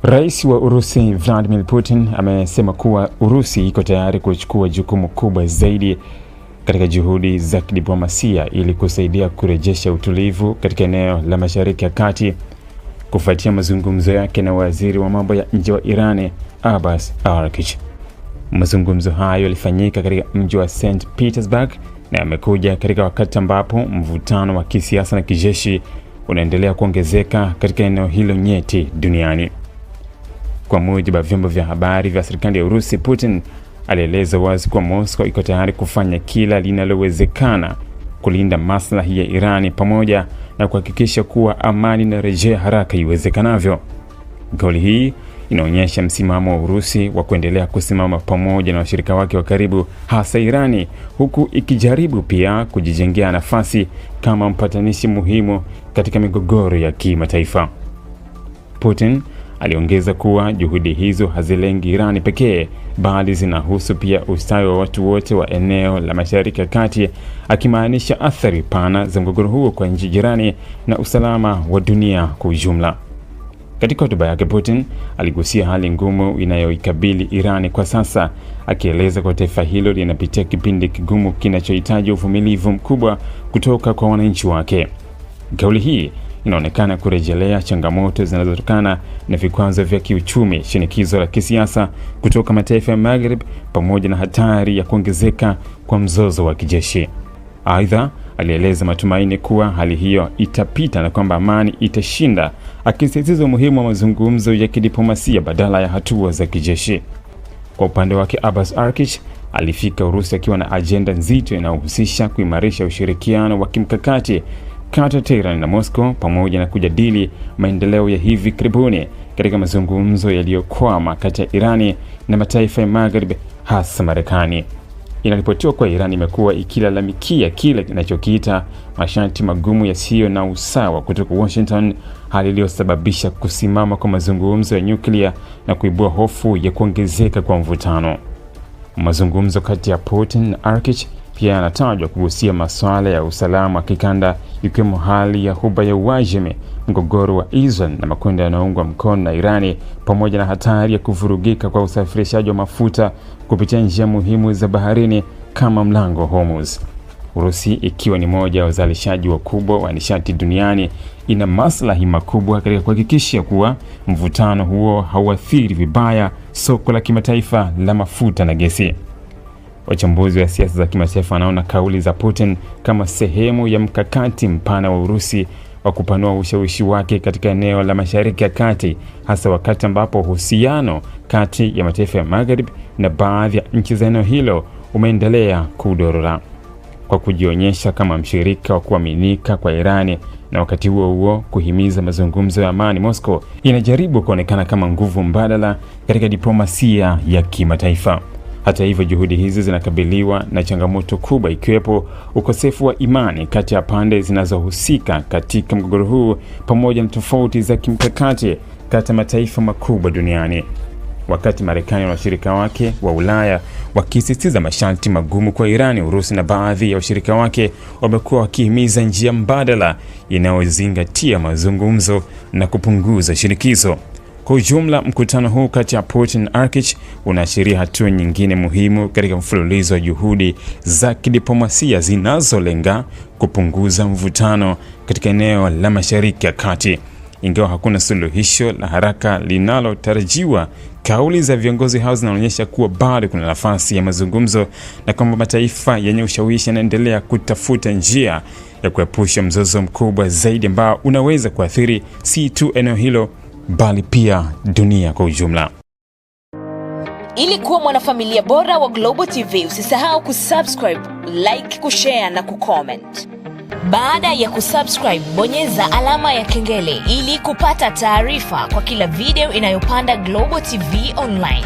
Rais wa Urusi Vladimir Putin amesema kuwa Urusi iko tayari kuchukua jukumu kubwa zaidi katika juhudi za kidiplomasia ili kusaidia kurejesha utulivu katika eneo la Mashariki ya Kati kufuatia mazungumzo yake na waziri wa mambo ya nje wa Iran Abbas Araghchi. Mazungumzo hayo yalifanyika katika mji wa St. Petersburg na yamekuja katika wakati ambapo mvutano wa kisiasa na kijeshi unaendelea kuongezeka katika eneo hilo nyeti duniani. Kwa mujibu wa vyombo vya habari vya serikali ya Urusi, Putin alieleza wazi kuwa Moscow iko tayari kufanya kila linalowezekana kulinda maslahi ya Iran pamoja na kuhakikisha kuwa amani inarejea haraka iwezekanavyo. Kauli hii inaonyesha msimamo wa Urusi wa kuendelea kusimama pamoja na washirika wake wa karibu, hasa Irani, huku ikijaribu pia kujijengea nafasi kama mpatanishi muhimu katika migogoro ya kimataifa. Putin aliongeza kuwa juhudi hizo hazilengi Irani pekee, bali zinahusu pia ustawi wa watu wote wa eneo la Mashariki ya Kati, akimaanisha athari pana za mgogoro huo kwa nchi jirani na usalama wa dunia kwa ujumla. Katika hotuba yake, Putin aligusia hali ngumu inayoikabili Irani kwa sasa, akieleza kwa taifa hilo linapitia kipindi kigumu kinachohitaji uvumilivu mkubwa kutoka kwa wananchi wake. Kauli hii inaonekana kurejelea changamoto zinazotokana na vikwazo vya kiuchumi, shinikizo la kisiasa kutoka mataifa ya Maghreb pamoja na hatari ya kuongezeka kwa mzozo wa kijeshi. Aidha, alieleza matumaini kuwa hali hiyo itapita na kwamba amani itashinda, akisisitiza umuhimu wa mazungumzo ya kidiplomasia badala ya hatua za kijeshi. Kwa upande wake, Abbas Araghchi alifika Urusi akiwa na ajenda nzito inayohusisha kuimarisha ushirikiano wa kimkakati kati ya Tehran na Moscow pamoja na kujadili maendeleo ya hivi karibuni katika mazungumzo yaliyokwama kati ya Irani na mataifa ya Maghreb, hasa Marekani. Inaripotiwa kwa Iran imekuwa ikilalamikia kile kinachokiita masharti magumu yasiyo na usawa kutoka Washington, hali iliyosababisha kusimama kwa mazungumzo ya nyuklia na kuibua hofu ya kuongezeka kwa mvutano. Mazungumzo kati ya Putin na Araghchi pia yanatajwa kugusia masuala ya usalama wa kikanda, ikiwemo hali ya Ghuba ya Uajemi, mgogoro wa Israel na makundi yanayoungwa mkono na Irani, pamoja na hatari ya kuvurugika kwa usafirishaji wa mafuta kupitia njia muhimu za baharini kama mlango wa Hormuz. Urusi, ikiwa ni moja ya wazalishaji wakubwa wa nishati duniani, ina maslahi makubwa katika kuhakikisha kuwa mvutano huo hauathiri vibaya soko la kimataifa la mafuta na gesi. Wachambuzi wa siasa za kimataifa wanaona kauli za Putin kama sehemu ya mkakati mpana wa Urusi wa kupanua ushawishi wake katika eneo la Mashariki ya Kati, hasa wakati ambapo uhusiano kati ya mataifa ya Maghreb na baadhi ya nchi za eneo hilo umeendelea kudorora. Kwa kujionyesha kama mshirika wa kuaminika kwa Irani na wakati huo huo kuhimiza mazungumzo ya amani, Moscow inajaribu kuonekana kama nguvu mbadala katika diplomasia ya kimataifa. Hata hivyo, juhudi hizi zinakabiliwa na changamoto kubwa, ikiwepo ukosefu wa imani kati ya pande zinazohusika katika mgogoro huu pamoja na tofauti za kimkakati kati ya mataifa makubwa duniani. Wakati Marekani na washirika wake wa Ulaya wakisisitiza masharti magumu kwa Irani, Urusi na baadhi ya washirika wake wamekuwa wakihimiza njia mbadala inayozingatia mazungumzo na kupunguza shinikizo. Kwa ujumla, mkutano huu kati ya Putin na Araghchi unaashiria hatua nyingine muhimu katika mfululizo wa juhudi za kidiplomasia zinazolenga kupunguza mvutano katika eneo la Mashariki ya Kati. Ingawa hakuna suluhisho la haraka linalotarajiwa, kauli za viongozi hao zinaonyesha kuwa bado kuna nafasi ya mazungumzo na kwamba mataifa yenye ushawishi yanaendelea kutafuta njia ya kuepusha mzozo mkubwa zaidi ambao unaweza kuathiri si tu eneo hilo bali pia dunia kwa ujumla. Ili kuwa mwanafamilia bora wa Global TV, usisahau kusubscribe, like, kushare na kucomment. Baada ya kusubscribe, bonyeza alama ya kengele ili kupata taarifa kwa kila video inayopanda Global TV Online.